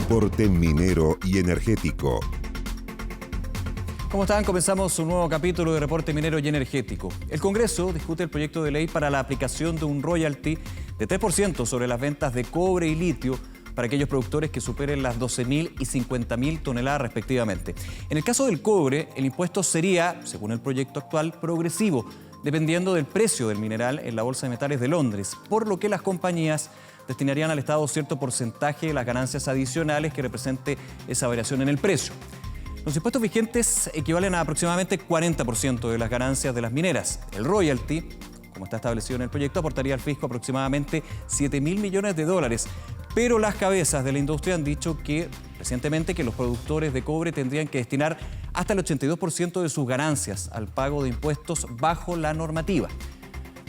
Reporte minero y energético. ¿Cómo están? Comenzamos un nuevo capítulo de Reporte Minero y Energético. El Congreso discute el proyecto de ley para la aplicación de un royalty de 3% sobre las ventas de cobre y litio para aquellos productores que superen las 12.000 y 50.000 toneladas respectivamente. En el caso del cobre, el impuesto sería, según el proyecto actual, progresivo, dependiendo del precio del mineral en la Bolsa de Metales de Londres, por lo que las compañías destinarían al Estado cierto porcentaje de las ganancias adicionales que represente esa variación en el precio. Los impuestos vigentes equivalen a aproximadamente 40% de las ganancias de las mineras. El royalty, como está establecido en el proyecto, aportaría al fisco aproximadamente 7.000 millones de dólares. Pero las cabezas de la industria han dicho recientemente que los productores de cobre tendrían que destinar hasta el 82% de sus ganancias al pago de impuestos bajo la normativa.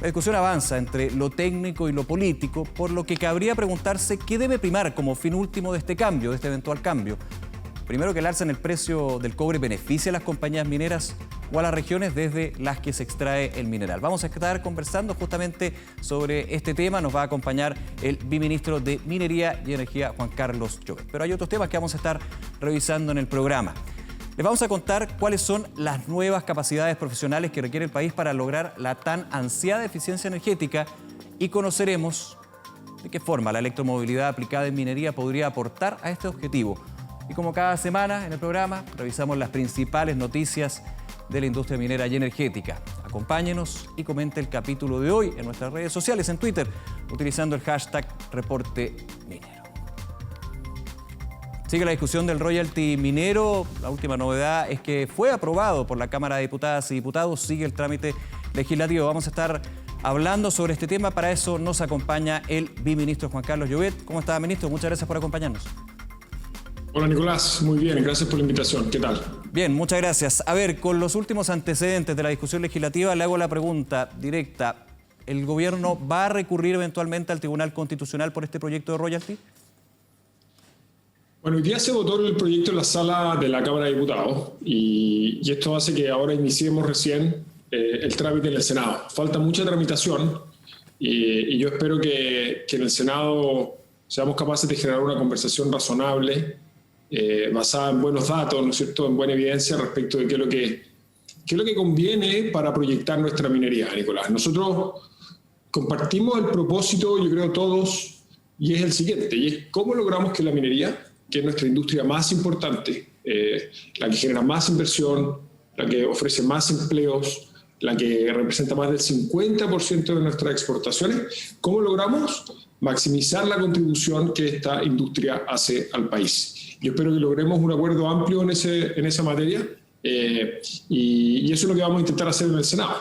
La discusión avanza entre lo técnico y lo político, por lo que cabría preguntarse qué debe primar como fin último de este cambio, de este eventual cambio. Primero, que el alza en el precio del cobre beneficie a las compañías mineras o a las regiones desde las que se extrae el mineral. Vamos a estar conversando justamente sobre este tema. Nos va a acompañar el viceministro de Minería y Energía, Juan Carlos Llobet. Pero hay otros temas que vamos a estar revisando en el programa. Les vamos a contar cuáles son las nuevas capacidades profesionales que requiere el país para lograr la tan ansiada eficiencia energética y conoceremos de qué forma la electromovilidad aplicada en minería podría aportar a este objetivo. Y como cada semana en el programa, revisamos las principales noticias de la industria minera y energética. Acompáñenos y comente el capítulo de hoy en nuestras redes sociales, en Twitter, utilizando el hashtag Reporte Minero. Sigue la discusión del royalty minero. La última novedad es que fue aprobado por la Cámara de Diputadas y Diputados. Sigue el trámite legislativo. Vamos a estar hablando sobre este tema. Para eso nos acompaña el viceministro Juan Carlos Llobet. ¿Cómo está, ministro? Muchas gracias por acompañarnos. Hola Nicolás, muy bien, gracias por la invitación. ¿Qué tal? Bien, muchas gracias. A ver, con los últimos antecedentes de la discusión legislativa, le hago la pregunta directa. ¿El gobierno va a recurrir eventualmente al Tribunal Constitucional por este proyecto de royalty? Bueno, hoy día se votó el proyecto en la sala de la Cámara de Diputados y esto hace que ahora iniciemos recién el trámite en el Senado. Falta mucha tramitación y yo espero que en el Senado seamos capaces de generar una conversación razonable, basada en buenos datos, ¿no es cierto?, en buena evidencia respecto de qué es lo que conviene para proyectar nuestra minería, Nicolás. Nosotros compartimos el propósito, yo creo todos, y es el siguiente, y es cómo logramos que la minería, que es nuestra industria más importante, la que genera más inversión, la que ofrece más empleos, la que representa más del 50% de nuestras exportaciones, ¿cómo logramos maximizar la contribución que esta industria hace al país? Yo espero que logremos un acuerdo amplio en esa materia y eso es lo que vamos a intentar hacer en el Senado.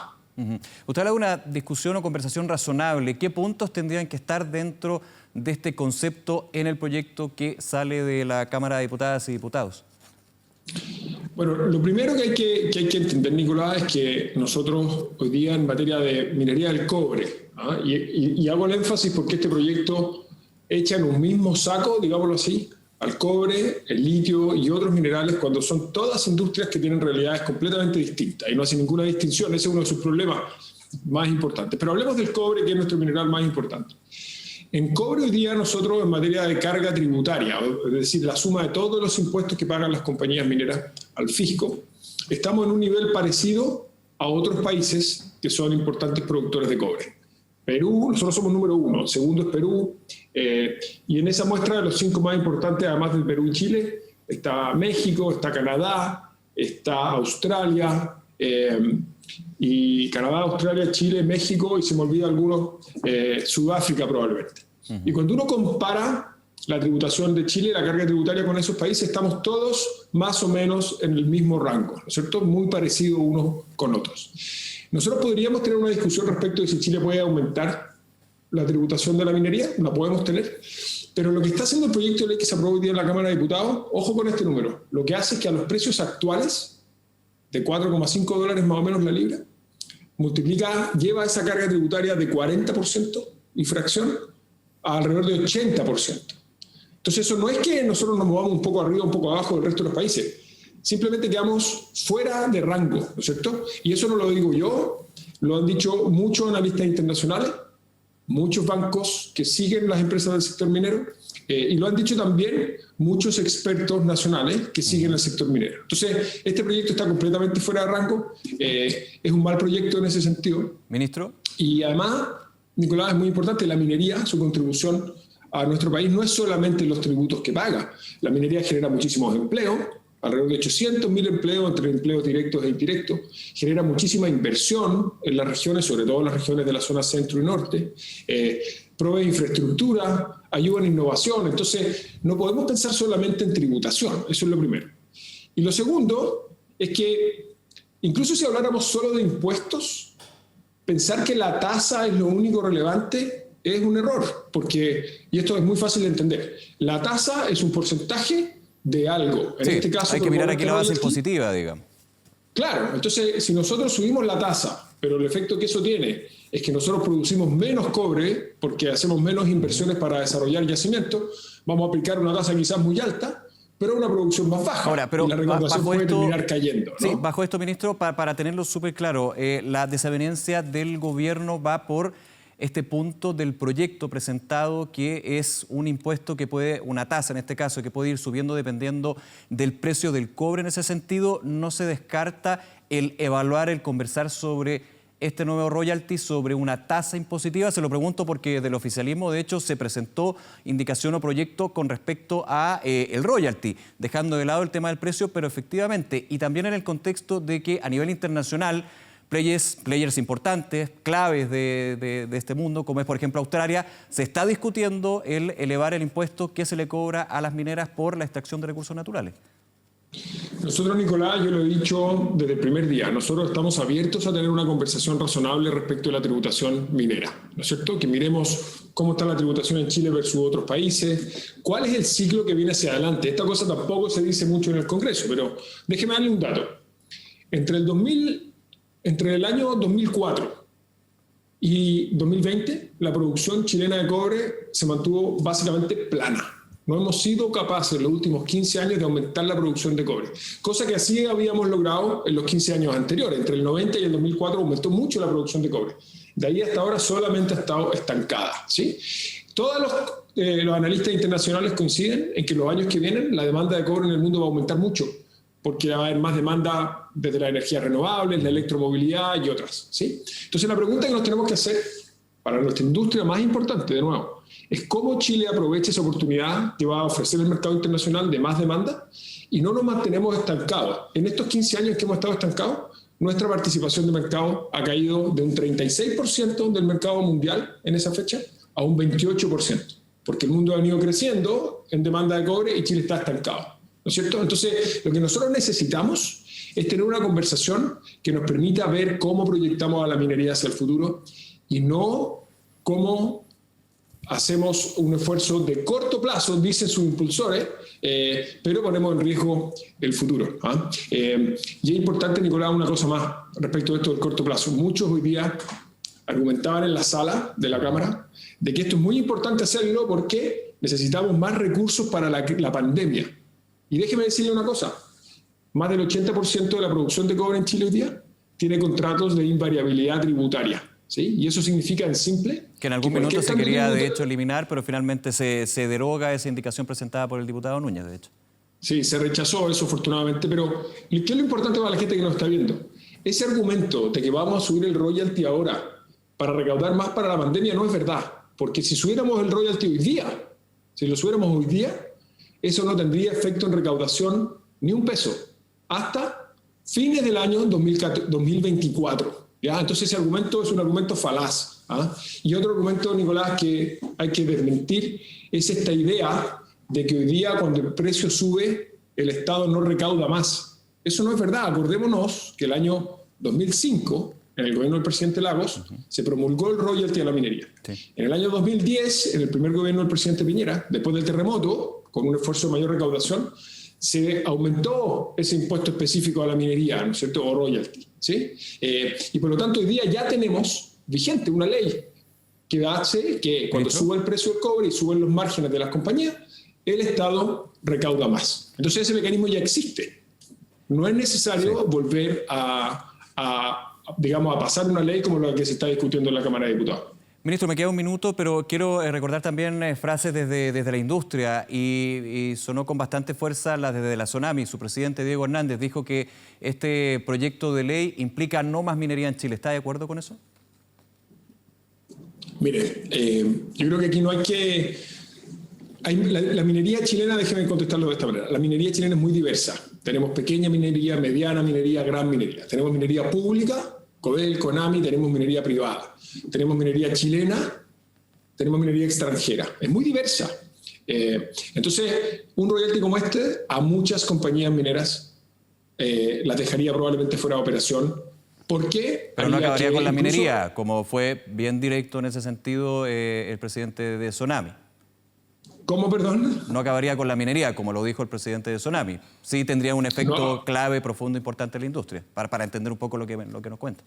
Usted habla de una discusión o conversación razonable. ¿Qué puntos tendrían que estar dentro de este concepto en el proyecto que sale de la Cámara de Diputadas y Diputados? Bueno, lo primero que hay que entender, Nicolás, es que nosotros hoy día en materia de minería del cobre, y hago el énfasis porque este proyecto echa en un mismo saco, digámoslo así, al cobre, el litio y otros minerales, cuando son todas industrias que tienen realidades completamente distintas y no hacen ninguna distinción. Ese es uno de sus problemas más importantes. Pero hablemos del cobre, que es nuestro mineral más importante. En cobre hoy día nosotros, en materia de carga tributaria, es decir, la suma de todos los impuestos que pagan las compañías mineras al fisco, estamos en un nivel parecido a otros países que son importantes productores de cobre. Perú, nosotros somos número 1, el segundo es Perú, y en esa muestra de los 5 más importantes, además del Perú y Chile, está México, está Canadá, está Australia, y Canadá, Australia, Chile, México, y se me olvida algunos, Sudáfrica probablemente. Y cuando uno compara la tributación de Chile, la carga tributaria con esos países, estamos todos más o menos en el mismo rango, ¿no es cierto? Muy parecidos unos con otros. Nosotros podríamos tener una discusión respecto de si Chile puede aumentar la tributación de la minería, la podemos tener, pero lo que está haciendo el proyecto de ley que se aprobó hoy día en la Cámara de Diputados, ojo con este número, lo que hace es que a los precios actuales, de $4,5 más o menos la libra, lleva esa carga tributaria de 40% y fracción a alrededor de 80%. Entonces eso no es que nosotros nos movamos un poco arriba, un poco abajo del resto de los países, simplemente quedamos fuera de rango, ¿no es cierto? Y eso no lo digo yo, lo han dicho muchos analistas internacionales, muchos bancos que siguen las empresas del sector minero, y lo han dicho también muchos expertos nacionales que siguen el sector minero. Entonces, este proyecto está completamente fuera de rango, es un mal proyecto en ese sentido. Ministro. Y además, Nicolás, es muy importante, la minería, su contribución a nuestro país no es solamente los tributos que paga. La minería genera muchísimos empleos, alrededor de 800.000 empleos entre empleos directos e indirectos, genera muchísima inversión en las regiones, sobre todo en las regiones de la zona centro y norte, provee infraestructura, ayuda en innovación. Entonces, no podemos pensar solamente en tributación, eso es lo primero. Y lo segundo es que, incluso si habláramos solo de impuestos, pensar que la tasa es lo único relevante es un error, porque, y esto es muy fácil de entender, la tasa es un porcentaje de algo. En este caso, hay que mirar aquí la base impositiva, digamos. Claro, entonces si nosotros subimos la tasa, pero el efecto que eso tiene es que nosotros producimos menos cobre porque hacemos menos inversiones para desarrollar yacimientos, vamos a aplicar una tasa quizás muy alta, pero una producción más baja. Ahora, pero y la recaudación puede terminar cayendo, ¿no? Sí, bajo esto, ministro, para tenerlo súper claro, la desaveniencia del gobierno va por este punto del proyecto presentado, que es un impuesto que puede, una tasa en este caso, que puede ir subiendo dependiendo del precio del cobre. En ese sentido, no se descarta el evaluar, el conversar sobre este nuevo royalty, sobre una tasa impositiva. Se lo pregunto porque del oficialismo, de hecho, se presentó indicación o proyecto con respecto a el royalty, dejando de lado el tema del precio, pero efectivamente, y también en el contexto de que a nivel internacional, players importantes, claves de este mundo, como es por ejemplo Australia, se está discutiendo el elevar el impuesto que se le cobra a las mineras por la extracción de recursos naturales. Nosotros, Nicolás, yo lo he dicho desde el primer día, nosotros estamos abiertos a tener una conversación razonable respecto de la tributación minera, ¿no es cierto? Que miremos cómo está la tributación en Chile versus otros países, cuál es el ciclo que viene hacia adelante. Esta cosa tampoco se dice mucho en el Congreso, pero déjeme darle un dato. Entre el año 2004 y 2020, la producción chilena de cobre se mantuvo básicamente plana. No hemos sido capaces en los últimos 15 años de aumentar la producción de cobre, cosa que así habíamos logrado en los 15 años anteriores. Entre el 90 y el 2004 aumentó mucho la producción de cobre. De ahí hasta ahora solamente ha estado estancada, ¿sí? Todos los analistas internacionales coinciden en que los años que vienen la demanda de cobre en el mundo va a aumentar mucho, porque va a haber más demanda desde las energías renovables, la electromovilidad y otras, ¿sí? Entonces la pregunta que nos tenemos que hacer para nuestra industria más importante, de nuevo, es cómo Chile aprovecha esa oportunidad que va a ofrecer el mercado internacional de más demanda y no nos mantenemos estancados. En estos 15 años que hemos estado estancados, nuestra participación de mercado ha caído de un 36% del mercado mundial en esa fecha a un 28%, porque el mundo ha venido creciendo en demanda de cobre y Chile está estancado, ¿no es cierto? Entonces, lo que nosotros necesitamos es tener una conversación que nos permita ver cómo proyectamos a la minería hacia el futuro y no cómo hacemos un esfuerzo de corto plazo, dicen sus impulsores, pero ponemos en riesgo el futuro. Y es importante, Nicolás, una cosa más respecto a esto del corto plazo. Muchos hoy día argumentaban en la sala de la Cámara de que esto es muy importante hacerlo porque necesitamos más recursos para la pandemia. Y déjeme decirle una cosa, más del 80% de la producción de cobre en Chile hoy día tiene contratos de invariabilidad tributaria. ¿Sí? Y eso significa en simple... Que en algún minuto se quería, de hecho, eliminar, pero finalmente se deroga esa indicación presentada por el diputado Núñez, de hecho. Sí, se rechazó eso, afortunadamente, pero ¿qué es lo importante para la gente que nos está viendo? Ese argumento de que vamos a subir el royalty ahora para recaudar más para la pandemia no es verdad, porque si subiéramos el royalty hoy día, eso no tendría efecto en recaudación ni un peso, hasta fines del año 2024. ¿Ya? Entonces ese argumento es un argumento falaz. Y otro argumento, Nicolás, que hay que desmentir es esta idea de que hoy día cuando el precio sube, el Estado no recauda más. Eso no es verdad. Acordémonos que el año 2005, en el gobierno del presidente Lagos, se promulgó el royalty a la minería. Sí. En el año 2010, en el primer gobierno del presidente Piñera, después del terremoto, con un esfuerzo de mayor recaudación, se aumentó ese impuesto específico a la minería, ¿no es cierto?, o royalty, ¿sí? Y por lo tanto hoy día ya tenemos vigente una ley que hace que cuando suba el precio del cobre y suben los márgenes de las compañías, el Estado recauda más. Entonces ese mecanismo ya existe. No es necesario volver a pasar una ley como la que se está discutiendo en la Cámara de Diputados. Ministro, me queda un minuto, pero quiero recordar también frases desde la industria y sonó con bastante fuerza desde la Sonami. Su presidente, Diego Hernández, dijo que este proyecto de ley implica no más minería en Chile. ¿Está de acuerdo con eso? Mire, yo creo que aquí no hay que... La minería chilena, déjeme contestarlo de esta manera, la minería chilena es muy diversa. Tenemos pequeña minería, mediana minería, gran minería. Tenemos minería pública, Codel, Conami, tenemos minería privada. Tenemos minería chilena, tenemos minería extranjera. Es muy diversa. Entonces, un royalty como este a muchas compañías mineras las dejaría probablemente fuera de operación. ¿Por qué? Pero no acabaría con la minería, como fue bien directo en ese sentido el presidente de Sonami. ¿Cómo, perdón? No acabaría con la minería, como lo dijo el presidente de Sonami. Sí tendría un efecto clave, profundo, importante en la industria, para entender un poco lo que nos cuenta.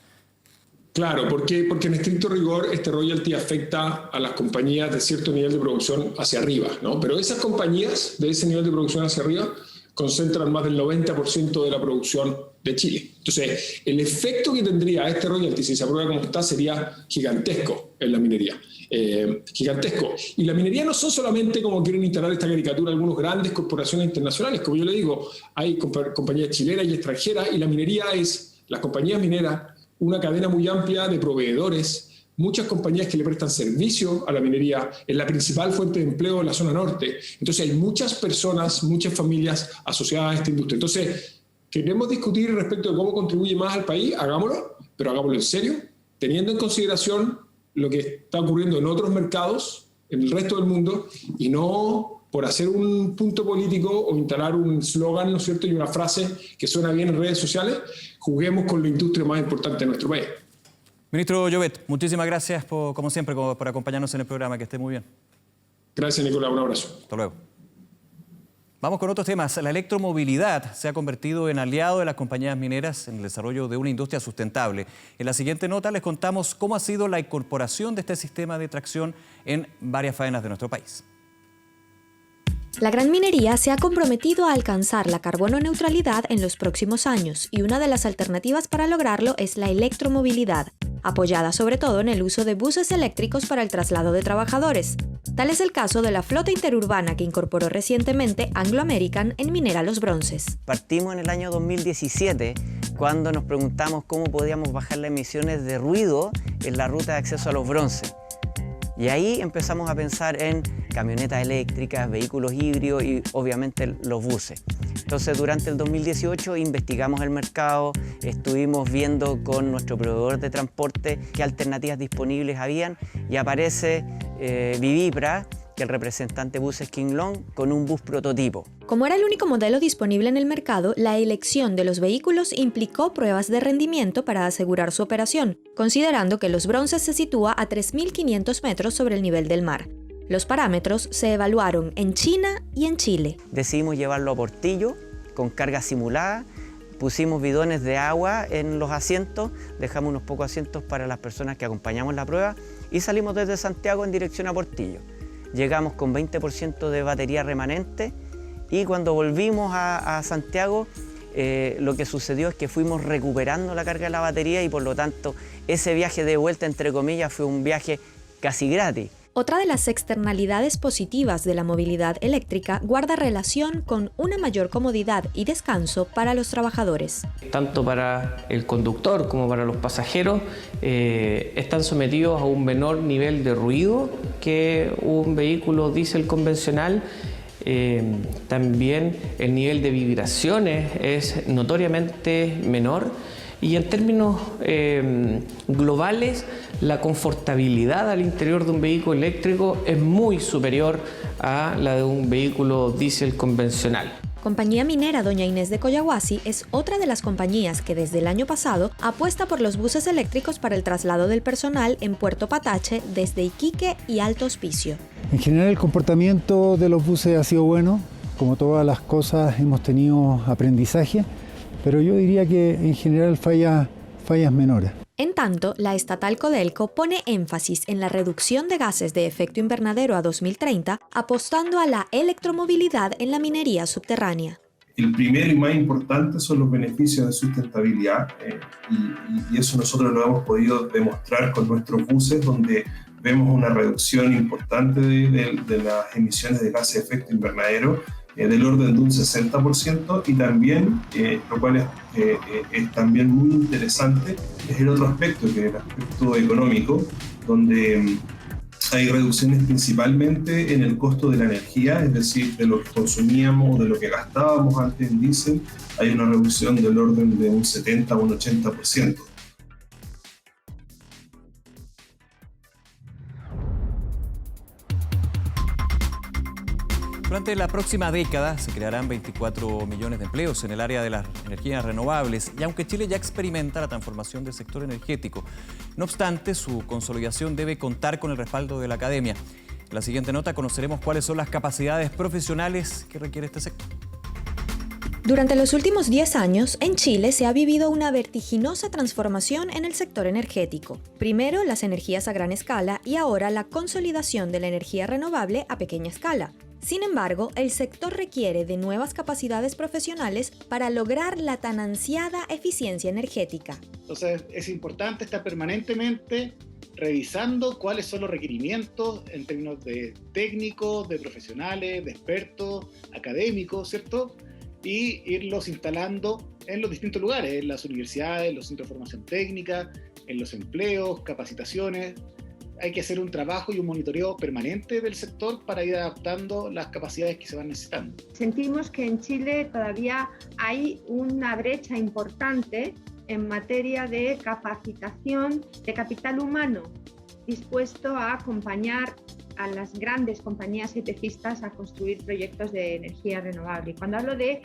Claro, porque en estricto rigor este royalty afecta a las compañías de cierto nivel de producción hacia arriba, ¿no? Pero esas compañías de ese nivel de producción hacia arriba concentran más del 90% de la producción de Chile. Entonces, el efecto que tendría este royalty, si se aprueba como está, sería gigantesco en la minería. Gigantesco. Y la minería no son solamente, como quieren instalar esta caricatura, algunos grandes corporaciones internacionales. Como yo le digo, hay compañías chilenas y extranjeras, y la minería es, las compañías mineras, una cadena muy amplia de proveedores, muchas compañías que le prestan servicio a la minería, es la principal fuente de empleo en la zona norte. Entonces hay muchas personas, muchas familias asociadas a esta industria. Entonces, queremos discutir respecto de cómo contribuye más al país, hagámoslo, pero hagámoslo en serio, teniendo en consideración lo que está ocurriendo en otros mercados, en el resto del mundo, y no por hacer un punto político o instalar un slogan, ¿no es cierto?, y una frase que suena bien en redes sociales, juguemos con la industria más importante de nuestro país. Ministro Llobet, muchísimas gracias, como siempre, por acompañarnos en el programa. Que esté muy bien. Gracias, Nicolás. Un abrazo. Hasta luego. Vamos con otros temas. La electromovilidad se ha convertido en aliado de las compañías mineras en el desarrollo de una industria sustentable. En la siguiente nota les contamos cómo ha sido la incorporación de este sistema de tracción en varias faenas de nuestro país. La gran minería se ha comprometido a alcanzar la carbono neutralidad en los próximos años y una de las alternativas para lograrlo es la electromovilidad, apoyada sobre todo en el uso de buses eléctricos para el traslado de trabajadores. Tal es el caso de la flota interurbana que incorporó recientemente Anglo American en Minera Los Bronces. Partimos en el año 2017 cuando nos preguntamos cómo podíamos bajar las emisiones de ruido en la ruta de acceso a Los Bronces. Y ahí empezamos a pensar en camionetas eléctricas, vehículos híbridos y obviamente los buses. Entonces durante el 2018 investigamos el mercado, estuvimos viendo con nuestro proveedor de transporte qué alternativas disponibles habían y aparece Vivipra, que el representante bus es King Long, con un bus prototipo. Como era el único modelo disponible en el mercado, la elección de los vehículos implicó pruebas de rendimiento para asegurar su operación, considerando que Los Bronces se sitúa a 3.500 metros sobre el nivel del mar. Los parámetros se evaluaron en China y en Chile. Decidimos llevarlo a Portillo con carga simulada, pusimos bidones de agua en los asientos, dejamos unos pocos asientos para las personas que acompañamos la prueba y salimos desde Santiago en dirección a Portillo. Llegamos con 20% de batería remanente y cuando volvimos a Santiago lo que sucedió es que fuimos recuperando la carga de la batería y por lo tanto ese viaje de vuelta, entre comillas, fue un viaje casi gratis. Otra de las externalidades positivas de la movilidad eléctrica guarda relación con una mayor comodidad y descanso para los trabajadores. Tanto para el conductor como para los pasajeros están sometidos a un menor nivel de ruido que un vehículo diésel convencional. También el nivel de vibraciones es notoriamente menor. Y en términos globales, la confortabilidad al interior de un vehículo eléctrico es muy superior a la de un vehículo diésel convencional. Compañía minera Doña Inés de Collahuasi es otra de las compañías que desde el año pasado apuesta por los buses eléctricos para el traslado del personal en Puerto Patache desde Iquique y Alto Hospicio. En general el comportamiento de los buses ha sido bueno, como todas las cosas hemos tenido aprendizaje, pero yo diría que en general fallas menores. En tanto, la estatal Codelco pone énfasis en la reducción de gases de efecto invernadero a 2030, apostando a la electromovilidad en la minería subterránea. El primero y más importante son los beneficios de sustentabilidad y eso nosotros lo hemos podido demostrar con nuestros buses, donde vemos una reducción importante de las emisiones de gases de efecto invernadero del orden de un 60%, y también, lo cual es también muy interesante, es el otro aspecto, que es el aspecto económico, donde hay reducciones principalmente en el costo de la energía, es decir, de lo que consumíamos o de lo que gastábamos antes en diésel, hay una reducción del orden de un 70 a un 80%. Durante la próxima década se crearán 24 millones de empleos en el área de las energías renovables, y aunque Chile ya experimenta la transformación del sector energético, no obstante, su consolidación debe contar con el respaldo de la academia. En la siguiente nota conoceremos cuáles son las capacidades profesionales que requiere este sector. Durante los últimos 10 años, en Chile se ha vivido una vertiginosa transformación en el sector energético. Primero, las energías a gran escala y ahora la consolidación de la energía renovable a pequeña escala. Sin embargo, el sector requiere de nuevas capacidades profesionales para lograr la tan ansiada eficiencia energética. Entonces, es importante estar permanentemente revisando cuáles son los requerimientos en términos de técnicos, de profesionales, de expertos, académicos, ¿cierto? Y irlos instalando en los distintos lugares, en las universidades, en los centros de formación técnica, en los empleos, capacitaciones. Hay que hacer un trabajo y un monitoreo permanente del sector para ir adaptando las capacidades que se van necesitando. Sentimos que en Chile todavía hay una brecha importante en materia de capacitación de capital humano dispuesto a acompañar a las grandes compañías EPCistas a construir proyectos de energía renovable. Cuando hablo de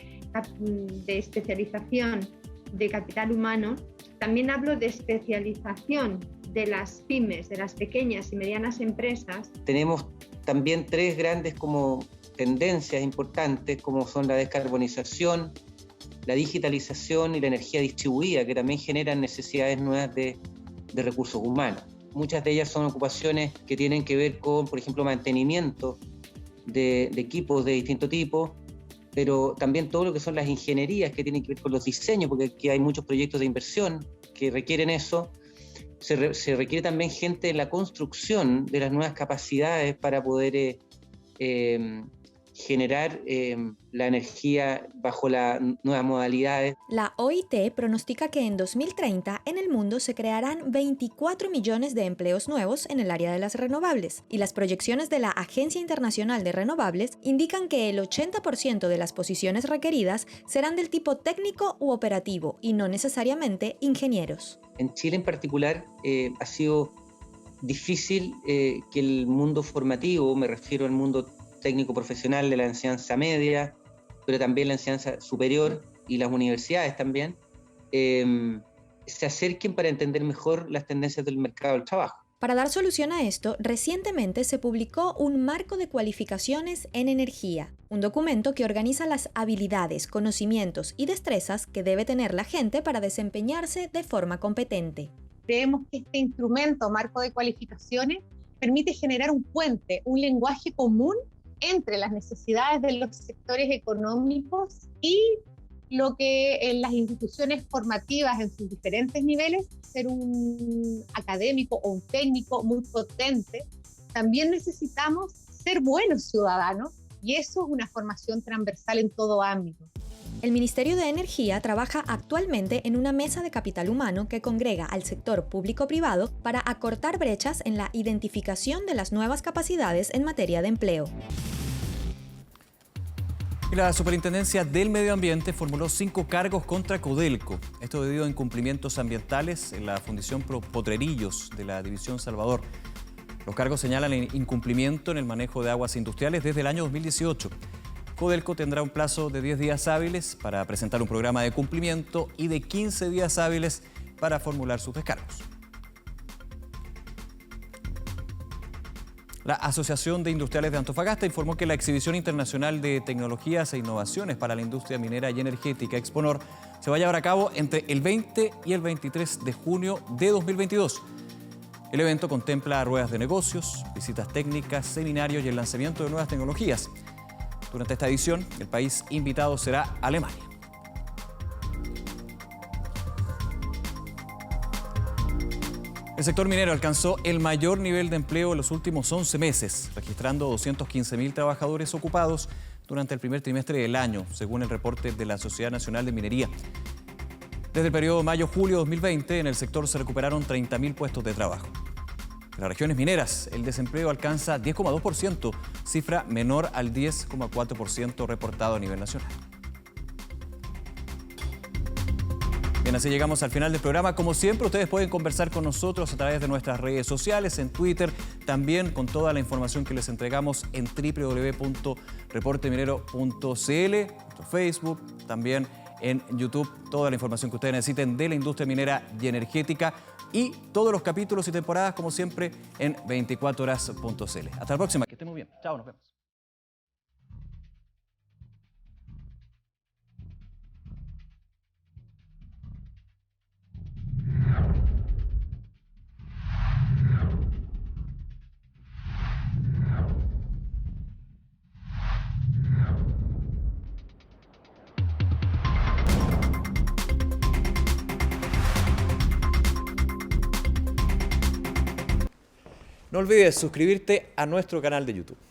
especialización de capital humano, también hablo de especialización de las pymes, de las pequeñas y medianas empresas. Tenemos también tres grandes como tendencias importantes, como son la descarbonización, la digitalización y la energía distribuida, que también generan necesidades nuevas de recursos humanos. Muchas de ellas son ocupaciones que tienen que ver con, por ejemplo, mantenimiento de equipos de distinto tipo, pero también todo lo que son las ingenierías que tienen que ver con los diseños, porque aquí hay muchos proyectos de inversión que requieren eso. Se requiere también gente en la construcción de las nuevas capacidades para poder generar la energía bajo las nuevas modalidades. La OIT pronostica que en 2030 en el mundo se crearán 24 millones de empleos nuevos en el área de las renovables, y las proyecciones de la Agencia Internacional de Renovables indican que el 80% de las posiciones requeridas serán del tipo técnico u operativo y no necesariamente ingenieros. En Chile en particular ha sido difícil que el mundo formativo, me refiero al mundo técnico profesional de la enseñanza media, pero también la enseñanza superior y las universidades también, se acerquen para entender mejor las tendencias del mercado del trabajo. Para dar solución a esto, recientemente se publicó un marco de cualificaciones en energía, un documento que organiza las habilidades, conocimientos y destrezas que debe tener la gente para desempeñarse de forma competente. Creemos que este instrumento, marco de cualificaciones, permite generar un puente, un lenguaje común entre las necesidades de los sectores económicos y lo que en las instituciones formativas en sus diferentes niveles, ser un académico o un técnico muy potente, también necesitamos ser buenos ciudadanos, y eso es una formación transversal en todo ámbito. El Ministerio de Energía trabaja actualmente en una mesa de capital humano que congrega al sector público-privado para acortar brechas en la identificación de las nuevas capacidades en materia de empleo. La Superintendencia del Medio Ambiente formuló 5 cargos contra Codelco. Esto debido a incumplimientos ambientales en la fundición Potrerillos de la División Salvador. Los cargos señalan el incumplimiento en el manejo de aguas industriales desde el año 2018. Codelco tendrá un plazo de 10 días hábiles para presentar un programa de cumplimiento y de 15 días hábiles para formular sus descargos. La Asociación de Industriales de Antofagasta informó que la Exhibición Internacional de Tecnologías e Innovaciones para la Industria Minera y Energética, Exponor, se va a llevar a cabo entre el 20 y el 23 de junio de 2022. El evento contempla ruedas de negocios, visitas técnicas, seminarios y el lanzamiento de nuevas tecnologías. Durante esta edición, el país invitado será Alemania. El sector minero alcanzó el mayor nivel de empleo en los últimos 11 meses, registrando 215.000 trabajadores ocupados durante el primer trimestre del año, según el reporte de la Sociedad Nacional de Minería. Desde el periodo mayo-julio 2020, en el sector se recuperaron 30.000 puestos de trabajo. En las regiones mineras, el desempleo alcanza 10,2%, cifra menor al 10,4% reportado a nivel nacional. Bien, así llegamos al final del programa. Como siempre, ustedes pueden conversar con nosotros a través de nuestras redes sociales, en Twitter, también con toda la información que les entregamos en www.reporteminero.cl, nuestro Facebook, también en YouTube, toda la información que ustedes necesiten de la industria minera y energética y todos los capítulos y temporadas, como siempre, en 24horas.cl. Hasta la próxima, que estén muy bien. Chao, nos vemos. No olvides suscribirte a nuestro canal de YouTube.